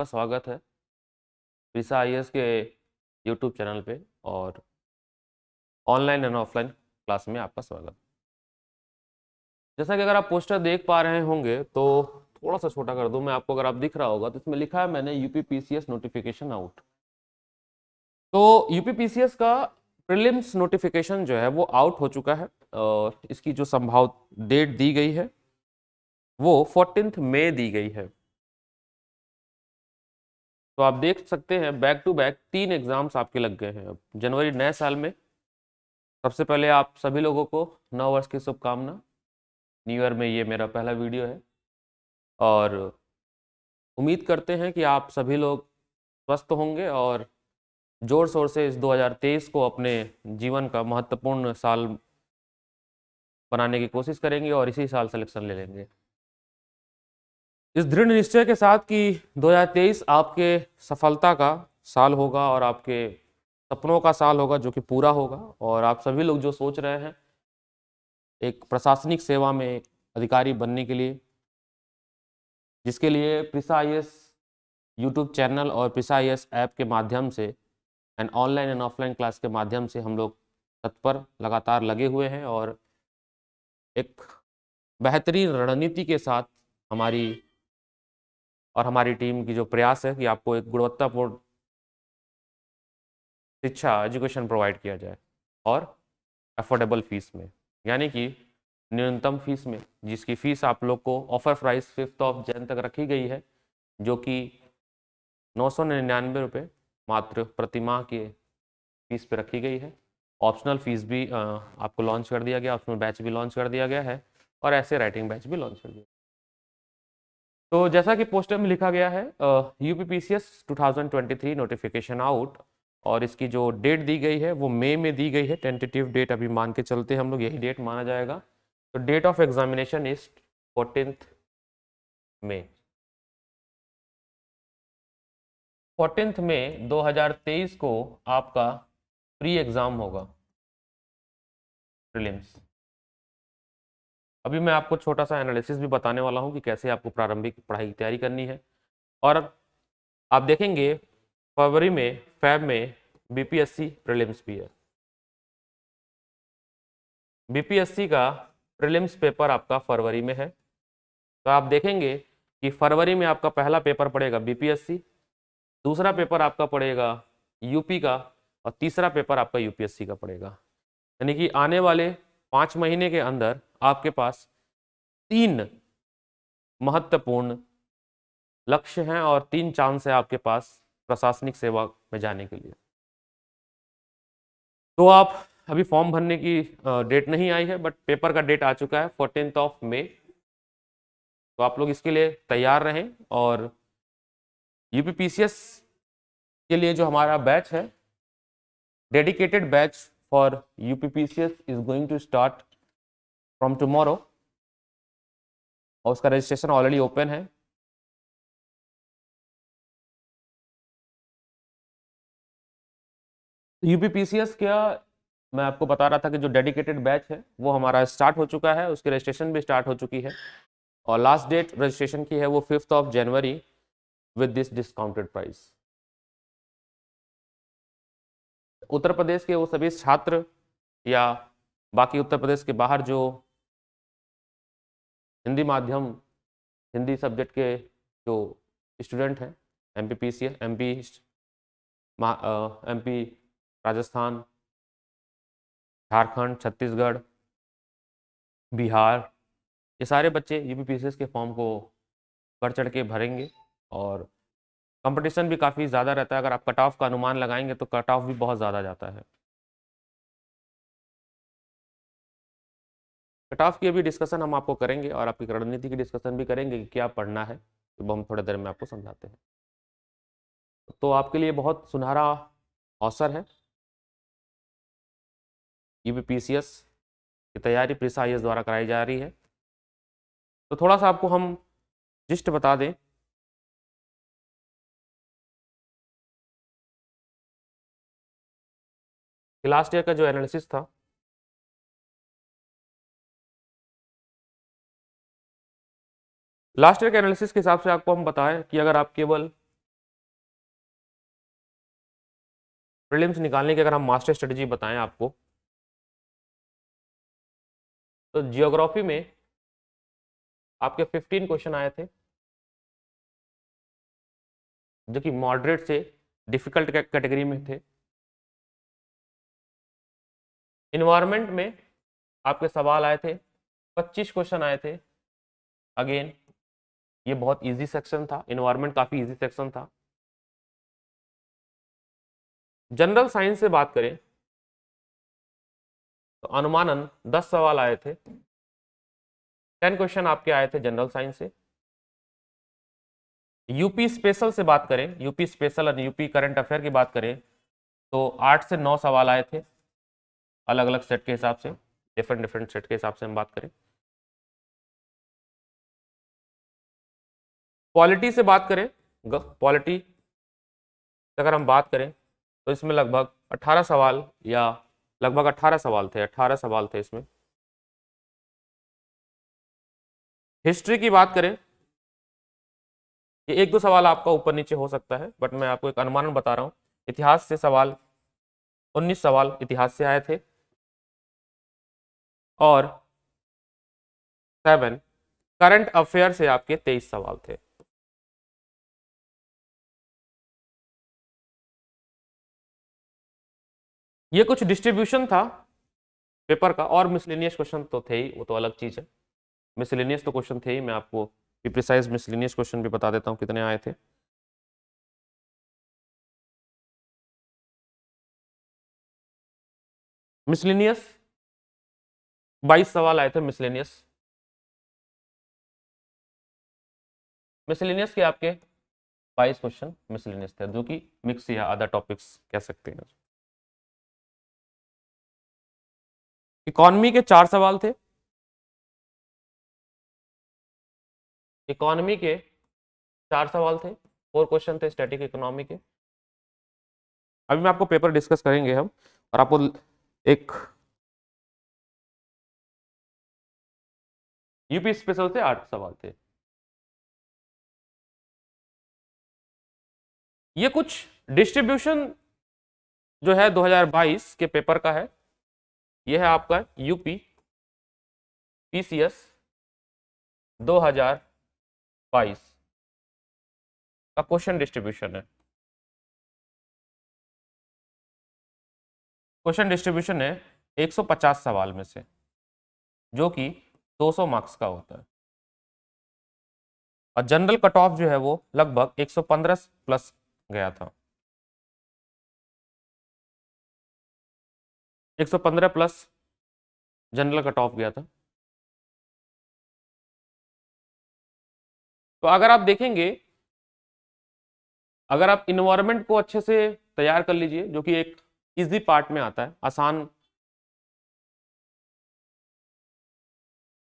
का स्वागत है विसा आईएएस के यूट्यूब चैनल पे और ऑनलाइन एंड ऑफलाइन क्लास में आपका स्वागत। जैसा कि अगर आप पोस्टर देख पा रहे होंगे तो थोड़ा सा छोटा कर दूं मैं आपको, अगर आप दिख रहा होगा तो इसमें लिखा है मैंने यूपीपीसीएस नोटिफिकेशन आउट। तो यूपीपीसीएस का प्रीलिम्स नोटिफिकेशन जो है वो आउट हो चुका है और इसकी जो संभाव डेट दी गई है वो 14 मई दी गई है। तो आप देख सकते हैं बैक टू बैक 3 एग्जाम्स आपके लग गए हैं अब जनवरी नए साल में। सबसे पहले आप सभी लोगों को नव वर्ष की शुभकामना। न्यू ईयर में ये मेरा पहला वीडियो है और उम्मीद करते हैं कि आप सभी लोग स्वस्थ होंगे और जोर शोर से इस 2023 को अपने जीवन का महत्वपूर्ण साल बनाने की कोशिश करेंगे और इसी साल सिलेक्शन ले लेंगे। इस दृढ़ निश्चय के साथ कि 2023 आपके सफलता का साल होगा और आपके सपनों का साल होगा जो कि पूरा होगा, और आप सभी लोग जो सोच रहे हैं एक प्रशासनिक सेवा में एक अधिकारी बनने के लिए, जिसके लिए प्रिसा आईएएस यूट्यूब चैनल और प्रिसा आईएएस ऐप के माध्यम से and online and offline class के माध्यम से हम लोग तत्पर लगातार लगे हुए हैं और एक बेहतरीन रणनीति के साथ हमारी टीम की जो प्रयास है कि आपको एक गुणवत्तापूर्ण शिक्षा एजुकेशन प्रोवाइड किया जाए और अफोर्डेबल फीस में, यानी कि न्यूनतम फीस में, जिसकी फीस आप लोग को ऑफर प्राइस 5 जन तक रखी गई है जो कि 999 रुपये मात्र प्रति माह के फीस पे रखी गई है। ऑप्शनल फीस भी आपको लॉन्च कर दिया गया, ऑप्शनल बैच भी लॉन्च कर दिया गया है और ऐसे राइटिंग बैच भी लॉन्च कर दिया। तो जैसा कि पोस्टर में लिखा गया है यूपीपीसीएस 2023 नोटिफिकेशन आउट, और इसकी जो डेट दी गई है वो मई में दी गई है। टेंटेटिव डेट अभी मान के चलते हैं हम लोग, यही डेट माना जाएगा। तो डेट ऑफ एग्जामिनेशन इज 14 मई। 14 मई 2023 को आपका प्री एग्जाम होगा, प्रीलिम्स। अभी मैं आपको छोटा सा एनालिसिस भी बताने वाला हूँ कि कैसे आपको प्रारंभिक पढ़ाई की तैयारी करनी है। और आप देखेंगे फरवरी में, फैब में बीपीएससी प्रीलिम्स भी है। बीपीएससी का प्रीलिम्स पेपर आपका फरवरी में है। तो आप देखेंगे कि फरवरी में आपका पहला पेपर पड़ेगा बीपीएससी, दूसरा पेपर आपका पड़ेगा यूपी का और तीसरा पेपर आपका यूपीएससी का पड़ेगा। यानी कि आने वाले 5 महीने के अंदर आपके पास 3 महत्वपूर्ण लक्ष्य हैं और 3 चांस है आपके पास प्रशासनिक सेवा में जाने के लिए। तो आप अभी फॉर्म भरने की डेट नहीं आई है, बट पेपर का डेट आ चुका है 14 मई। तो आप लोग इसके लिए तैयार रहें। और यूपीपीसीएस के लिए जो हमारा बैच है, dedicated batch for UPPCS is going to start from tomorrow, और उसका रजिस्ट्रेशन ऑलरेडी ओपन है। यूपीपीसीएस क्या, मैं आपको बता रहा था कि जो डेडिकेटेड बैच है वो हमारा स्टार्ट हो चुका है, उसकी रजिस्ट्रेशन भी स्टार्ट हो चुकी है और लास्ट डेट रजिस्ट्रेशन की है वो 5 जनवरी with this discounted price. Uttar Pradesh के वो सभी छात्र या बाकी उत्तर प्रदेश के बाहर जो हिंदी माध्यम, हिंदी सब्जेक्ट के जो स्टूडेंट हैं, एमपीपीसीएस, एमपी, राजस्थान, झारखंड, छत्तीसगढ़, बिहार, ये सारे बच्चे यूपीपीसीएस के फॉर्म को बढ़ चढ़ के भरेंगे। और कंपटीशन भी काफ़ी ज़्यादा रहता है। अगर आप कट ऑफ का अनुमान लगाएंगे तो कट ऑफ भी बहुत ज़्यादा जाता है। कट ऑफ की अभी डिस्कशन हम आपको करेंगे और आपकी रणनीति की डिस्कशन भी करेंगे कि क्या पढ़ना है, तो हम थोड़ी देर में आपको समझाते हैं। तो आपके लिए बहुत सुनहरा अवसर है। यूपीपीसीएस की तैयारी प्रिसा आईएएस द्वारा कराई जा रही है। तो थोड़ा सा आपको हम जिस्ट बता दें। लास्ट ईयर का जो एनालिसिस था, लास्ट ईयर के एनालिसिस के हिसाब से आपको हम बताएं कि अगर आप केवल प्रीलिम्स निकालने की अगर हम मास्टर स्ट्रेटजी बताएं आपको, तो जियोग्राफी में आपके 15 क्वेश्चन आए थे जो कि मॉडरेट से डिफिकल्ट कैटेगरी में थे। इन्वायरमेंट में आपके सवाल आए थे, 25 क्वेश्चन आए थे। अगेन ये बहुत इजी सेक्शन था, इन्वायरमेंट काफी इजी सेक्शन था। जनरल साइंस से बात करें तो अनुमानन 10 सवाल आए थे, 10 क्वेश्चन आपके आए थे जनरल साइंस से। यूपी स्पेशल से बात करें, यूपी स्पेशल और यूपी करंट अफेयर की बात करें तो 8 से 9 सवाल आए थे, अलग अलग सेट के हिसाब से, डिफरेंट डिफरेंट सेट के हिसाब से हम बात करें। पॉलिटी से बात करें, पॉलिटी अगर हम बात करें तो इसमें लगभग 18 सवाल या लगभग 18 सवाल थे, 18 सवाल थे इसमें। हिस्ट्री की बात करें, ये एक दो सवाल आपका ऊपर नीचे हो सकता है, बट मैं आपको एक अनुमानन बता रहा हूं। इतिहास से सवाल 19 सवाल इतिहास से आए थे, और 7 करंट अफेयर से आपके 23 सवाल थे। ये कुछ डिस्ट्रीब्यूशन था पेपर का, और मिसलेनियस क्वेश्चन तो थे ही, वो तो अलग चीज है। मिसलेनियस तो क्वेश्चन थे ही, मैं आपको प्रिसाइज मिसलेनियस क्वेश्चन भी बता देता हूँ कितने आए थे। मिसलेनियस 22 सवाल आए थे मिसलेनियस। मिसलेनियस के आपके 22 क्वेश्चन मिसलेनियस थे, जो कि मिक्स या अदर टॉपिक्स कह सकते हैं। इकोनॉमी के 4 सवाल थे, इकोनॉमी के 4 सवाल थे, 4 क्वेश्चन थे स्टैटिक इकोनॉमी के। अभी मैं आपको पेपर डिस्कस करेंगे हम, और आपको एक यूपी स्पेशल से 8 सवाल थे। ये कुछ डिस्ट्रीब्यूशन जो है 2022 के पेपर का है। ये है आपका यूपी पीसीएस 2022 का क्वेश्चन डिस्ट्रीब्यूशन है। क्वेश्चन डिस्ट्रीब्यूशन है 150 सवाल में से, जो कि 200 मार्क्स का होता है, और जनरल कट ऑफ जो है वो लगभग 115 प्लस गया था। 115 प्लस जनरल कट ऑफ गया था। तो अगर आप देखेंगे, अगर आप इन्वायरमेंट को अच्छे से तैयार कर लीजिए, जो कि एक इजी पार्ट में आता है, आसान,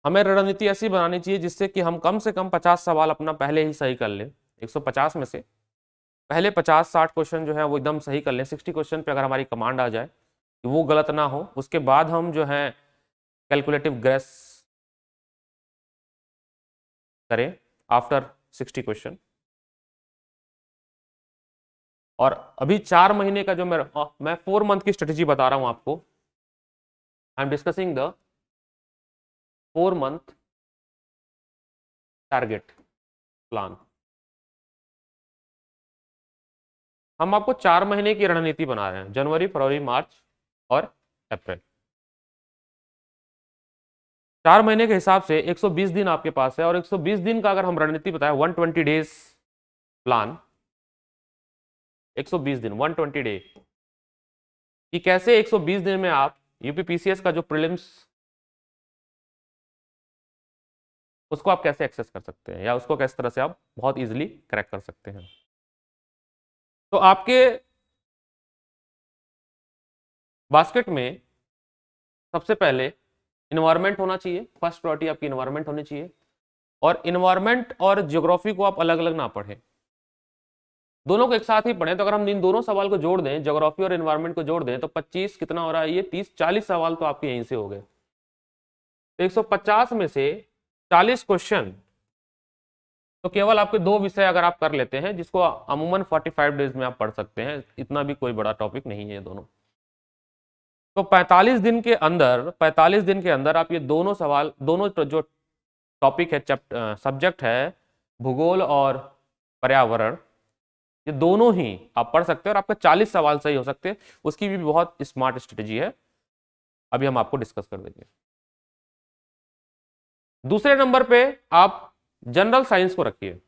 हमें रणनीति ऐसी बनानी चाहिए जिससे कि हम कम से कम 50 सवाल अपना पहले ही सही कर लें। 150 में से पहले 50-60 क्वेश्चन जो है वो एकदम सही कर लें। 60 क्वेश्चन पे अगर हमारी कमांड आ जाए कि वो गलत ना हो, उसके बाद हम जो है कैलकुलेटिव ग्रेस करें आफ्टर 60 क्वेश्चन। और अभी 4 महीने का जो मैं 4 मंथ की स्ट्रेटेजी बता रहा हूं आपको। I am discussing the 4 month target plan. हम आपको 4 महीने की रणनीति बना रहे हैं, जनवरी, फरवरी, मार्च और अप्रैल। 4 महीने के हिसाब से 120 दिन आपके पास है, और 120 दिन का अगर हम रणनीति बताएं, 120 डेज प्लान, 120 दिन 120 डे, कि कैसे 120 दिन में आप यूपीपीसीएस का जो प्रीलिम्स, उसको आप कैसे एक्सेस कर सकते हैं, या उसको किस तरह से आप बहुत इजीली क्रैक कर सकते हैं। तो आपके बास्केट में सबसे पहले इन्वायरमेंट होना चाहिए, फर्स्ट प्रायोरिटी आपकी इन्वायरमेंट होनी चाहिए। और इन्वायरमेंट और ज्योग्राफी को आप अलग अलग ना पढ़ें, दोनों को एक साथ ही पढ़ें। तो अगर हम इन दोनों सवाल को जोड़ दें, ज्योग्राफी और इन्वायरमेंट को जोड़ दें, तो 25 कितना हो रहा है, ये 30-40 सवाल तो आपके यहीं से हो गए। तो 150 में से 40 क्वेश्चन तो केवल आपके 2 विषय अगर आप कर लेते हैं, जिसको अमूमन 45 डेज में आप पढ़ सकते हैं, इतना भी कोई बड़ा टॉपिक नहीं है ये दोनों। तो 45 दिन के अंदर, 45 दिन के अंदर आप ये दोनों सवाल, दोनों जो टॉपिक है, सब्जेक्ट है भूगोल और पर्यावरण, ये दोनों ही आप पढ़ सकते हैं और आपका 40 सवाल सही हो सकते हैं। उसकी भी बहुत स्मार्ट स्ट्रेटेजी है, अभी हम आपको डिस्कस कर देंगे। दूसरे नंबर पे आप जनरल साइंस को रखिए।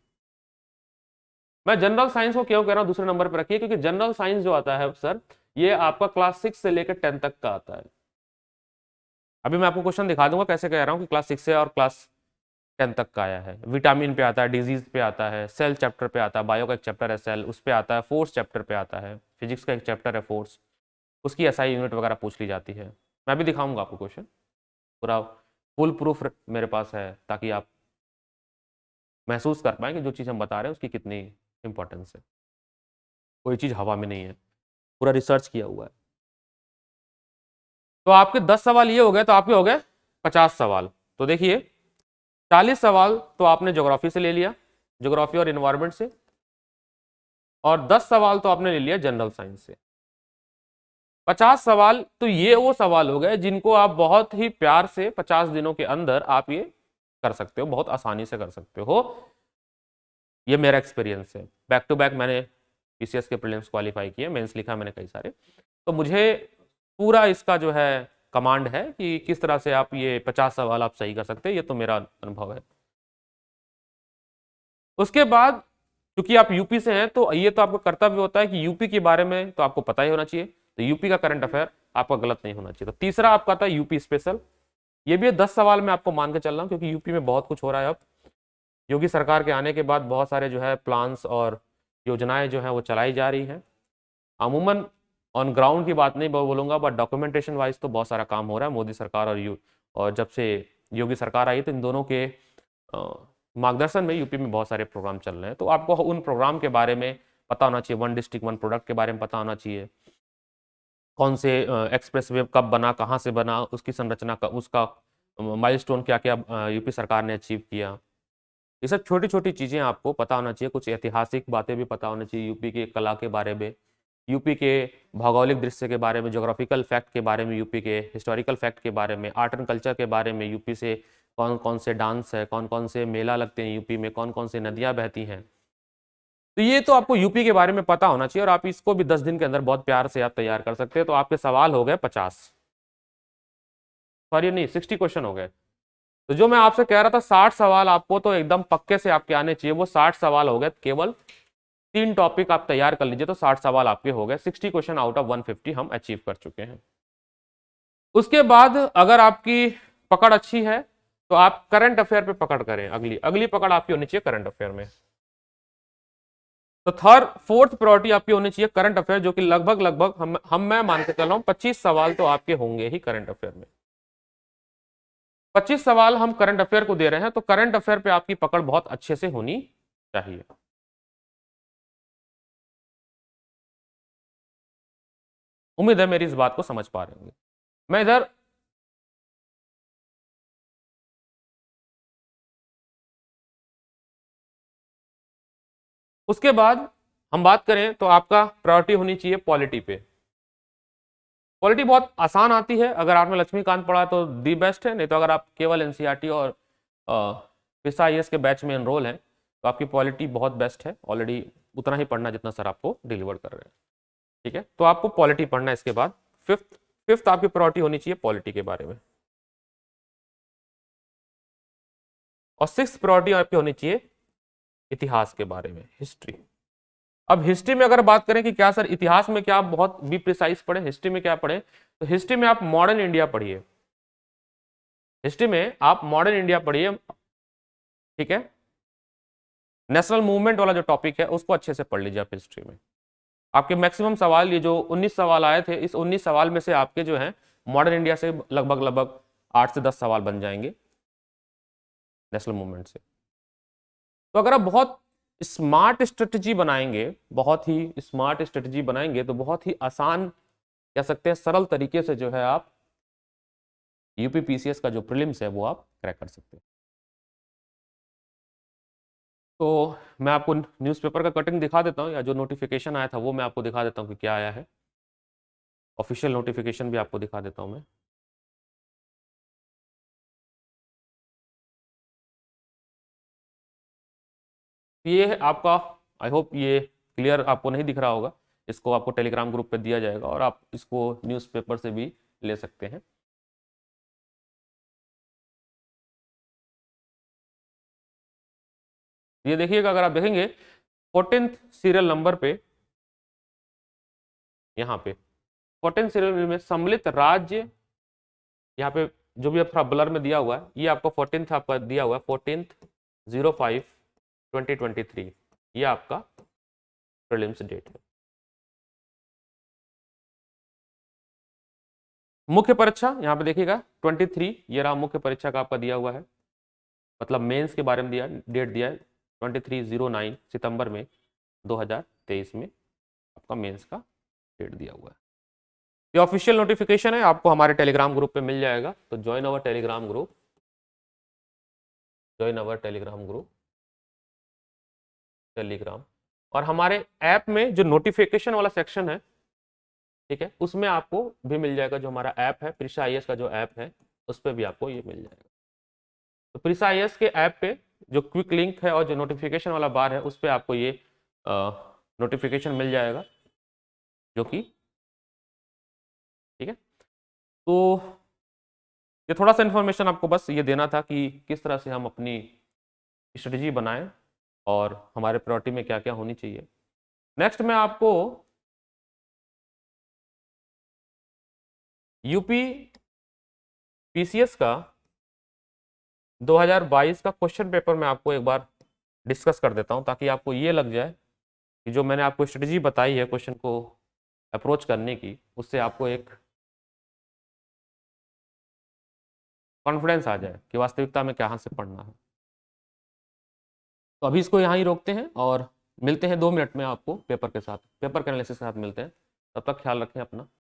मैं जनरल साइंस को क्यों कह रहा हूं दूसरे नंबर पे रखिए, क्योंकि जनरल साइंस जो आता है सर, ये आपका क्लास 6 से लेकर 10 तक का आता है। अभी मैं आपको क्वेश्चन दिखा दूंगा कैसे कह रहा हूं कि क्लास 6 से और क्लास 10 तक का आया है। विटामिन पे आता है, डिजीज पे आता है, सेल चैप्टर पे आता है, बायो का एक चैप्टर है सेल, उस पे आता है, फोर्स चैप्टर पे आता है, फिजिक्स का एक चैप्टर है फोर्स, उसकी एसआई यूनिट वगैरह पूछ ली जाती है। मैं भी दिखाऊंगा आपको क्वेश्चन, पूरा फुल प्रूफ मेरे पास है, ताकि आप महसूस कर पाएं कि जो चीज़ हम बता रहे हैं उसकी कितनी इंपॉर्टेंस है। कोई चीज़ हवा में नहीं है, पूरा रिसर्च किया हुआ है। तो आपके 10 सवाल ये हो गए, तो आपके हो गए 50 सवाल। तो देखिए 40 सवाल तो आपने ज्योग्राफी से ले लिया, ज्योग्राफी और इन्वायरमेंट से, और 10 सवाल तो आपने ले लिया जनरल साइंस से। 50 सवाल तो ये वो सवाल हो गए जिनको आप बहुत ही प्यार से 50 दिनों के अंदर आप ये कर सकते हो, बहुत आसानी से कर सकते हो। ये मेरा एक्सपीरियंस है। बैक टू बैक मैंने पीसीएस के प्रीलिम्स क्वालिफाई किए, मेंस लिखा मैंने कई सारे, तो मुझे पूरा इसका जो है कमांड है कि किस तरह से आप ये 50 सवाल आप सही कर सकते हैं, ये तो मेरा अनुभव है। उसके बाद क्योंकि आप यूपी से हैं, तो ये तो आपका कर्तव्य होता है कि यूपी के बारे में तो आपको पता ही होना चाहिए, तो यूपी का करंट अफेयर आपका गलत नहीं होना चाहिए। तो तीसरा आपका था यूपी स्पेशल, ये भी 10 सवाल में आपको मान के चल रहा हूँ, क्योंकि यूपी में बहुत कुछ हो रहा है। अब योगी सरकार के आने के बाद बहुत सारे जो है प्लान्स और योजनाएं जो है वो चलाई जा रही हैं। अमूमन ऑन ग्राउंड की बात नहीं बोलूंगा, बट डॉक्यूमेंटेशन वाइज तो बहुत सारा काम हो रहा है। मोदी सरकार और जब से योगी सरकार आई, तो इन दोनों के मार्गदर्शन में यूपी में बहुत सारे प्रोग्राम चल रहे हैं। तो आपको उन प्रोग्राम के बारे में पता होना चाहिए, 1 डिस्ट्रिक्ट 1 प्रोडक्ट के बारे में पता होना चाहिए, कौन से एक्सप्रेस वे कब बना, कहाँ से बना, उसकी संरचना का, उसका माइलस्टोन क्या क्या यूपी सरकार ने अचीव किया। ये सब छोटी छोटी चीज़ें आपको पता होना चाहिए। कुछ ऐतिहासिक बातें भी पता होनी चाहिए, यूपी की कला के बारे में, यूपी के भौगोलिक दृश्य के बारे में, ज्योग्राफिकल फैक्ट के बारे में, यूपी के हिस्टोरिकल फैक्ट के बारे में, आर्ट एंड कल्चर के बारे में, यूपी से कौन कौन से डांस है, कौन कौन से मेला लगते हैं यूपी में, कौन कौन से नदियाँ बहती हैं। तो ये तो आपको यूपी के बारे में पता होना चाहिए, और आप इसको भी 10 दिन के अंदर बहुत प्यार से आप तैयार कर सकते हैं। तो आपके सवाल हो गए 50, सॉरी नहीं 60 क्वेश्चन हो गए। तो जो मैं आपसे कह रहा था 60 सवाल आपको तो एकदम पक्के से आपके आने चाहिए, वो 60 सवाल हो गए। केवल 3 टॉपिक आप तैयार कर लीजिए तो 60 सवाल आपके हो गए। 60 क्वेश्चन आउट ऑफ 150 हम अचीव कर चुके हैं। उसके बाद अगर आपकी पकड़ अच्छी है तो आप करंट अफेयर पे पकड़ करें, अगली अगली पकड़ आपकी होनी चाहिए करंट अफेयर में। तो फोर्थ प्रायोरिटी आपकी होनी चाहिए करंट अफेयर, जो कि लगभग लगभग मैं मान के चल रहा हूं 25 सवाल तो आपके होंगे ही करंट अफेयर में। 25 सवाल हम करंट अफेयर को दे रहे हैं, तो करंट अफेयर पे आपकी पकड़ बहुत अच्छे से होनी चाहिए। उम्मीद है मेरी इस बात को समझ पा रहे होंगे। मैं इधर उसके बाद हम बात करें तो आपका प्रायोरिटी होनी चाहिए पॉलिटी पे। पॉलिटी बहुत आसान आती है, अगर आपने लक्ष्मीकांत पढ़ा तो दी बेस्ट है, नहीं तो अगर आप केवल एनसीईआरटी और पिसा आईएएस के बैच में एनरोल हैं तो आपकी पॉलिटी बहुत बेस्ट है। ऑलरेडी उतना ही पढ़ना जितना सर आपको डिलीवर कर रहे हैं, ठीक है। तो आपको पॉलिटी पढ़ना है। इसके बाद फिफ्थ आपकी प्रायोरिटी होनी चाहिए पॉलिटी के बारे में, और 6th प्रायोरिटी आपकी होनी चाहिए इतिहास के बारे में, हिस्ट्री। अब हिस्ट्री में अगर बात करें कि क्या सर इतिहास में क्या आप बहुत भी प्रिसाइज पढ़े, हिस्ट्री में क्या पढ़े, तो हिस्ट्री में आप मॉडर्न इंडिया पढ़िए। हिस्ट्री में आप मॉडर्न इंडिया पढ़िए, ठीक है। नेशनल मूवमेंट वाला जो टॉपिक है उसको अच्छे से पढ़ लीजिए आप हिस्ट्री में। आपके मैक्सिमम सवाल, ये जो 19 सवाल आए थे, इस 19 सवाल में से आपके जो है मॉडर्न इंडिया से लगभग लगभग 8 से 10 सवाल बन जाएंगे नेशनल मूवमेंट से। तो अगर आप बहुत स्मार्ट स्ट्रेटजी बनाएंगे, बहुत ही स्मार्ट स्ट्रेटजी बनाएंगे, तो बहुत ही आसान कह सकते हैं सरल तरीके से जो है आप यूपी पीसीएस का जो प्रीलिम्स है वो आप क्रैक कर सकते हैं। तो मैं आपको न्यूज़पेपर का कटिंग दिखा देता हूँ, या जो नोटिफिकेशन आया था वो मैं आपको दिखा देता हूँ कि क्या आया है। ऑफिशियल नोटिफिकेशन भी आपको दिखा देता हूँ मैं। ये है आपका, आई होप ये क्लियर आपको नहीं दिख रहा होगा। इसको आपको टेलीग्राम ग्रुप पे दिया जाएगा और आप इसको न्यूज़पेपर से भी ले सकते हैं। ये देखिएगा, अगर आप देखेंगे 14th सीरियल नंबर पे, यहाँ पे 14th सीरियल में सम्मिलित राज्य, यहाँ पे जो भी थोड़ा ब्लर में दिया हुआ है, ये आपका 14th आपका दिया हुआ है 14/05/2023, ये आपका प्रीलिम्स डेट है। मुख्य परीक्षा यहाँ पे देखिएगा 23, ये रहा मुख्य परीक्षा का आपका दिया हुआ है, मतलब मेंस के बारे में दिया, डेट दिया है 23/09 सितंबर में 2023 में आपका मेंस का डेट दिया हुआ है। ये ऑफिशियल नोटिफिकेशन है, आपको हमारे टेलीग्राम ग्रुप पे मिल जाएगा, तो join our Telegram group, join our Telegram group, Telegram. और हमारे ऐप में जो नोटिफिकेशन वाला सेक्शन है, ठीक है, उसमें आपको भी मिल जाएगा, जो हमारा ऐप है प्रीशा आईएएस का जो ऐप है, उस पर भी आपको ये मिल जाएगा। तो प्रीशा आईएएस के ऐप पे जो क्विक लिंक है और जो नोटिफिकेशन वाला बार है, उस पर आपको ये नोटिफिकेशन मिल जाएगा, जो कि ठीक है। तो ये थोड़ा सा इन्फॉर्मेशन आपको बस ये देना था कि किस तरह से हम अपनी स्ट्रेटजी बनाएं और हमारे प्रायोरिटी में क्या क्या होनी चाहिए। नेक्स्ट मैं आपको यूपी पीसीएस का 2022 का क्वेश्चन पेपर में आपको एक बार डिस्कस कर देता हूं, ताकि आपको ये लग जाए कि जो मैंने आपको स्ट्रेटजी बताई है क्वेश्चन को अप्रोच करने की, उससे आपको एक कॉन्फिडेंस आ जाए कि वास्तविकता में कहाँ से पढ़ना है। तो अभी इसको यहाँ ही रोकते हैं और मिलते हैं 2 मिनट में आपको पेपर के साथ, पेपर के एनालिसिस के साथ मिलते हैं। तब तक ख्याल रखें अपना।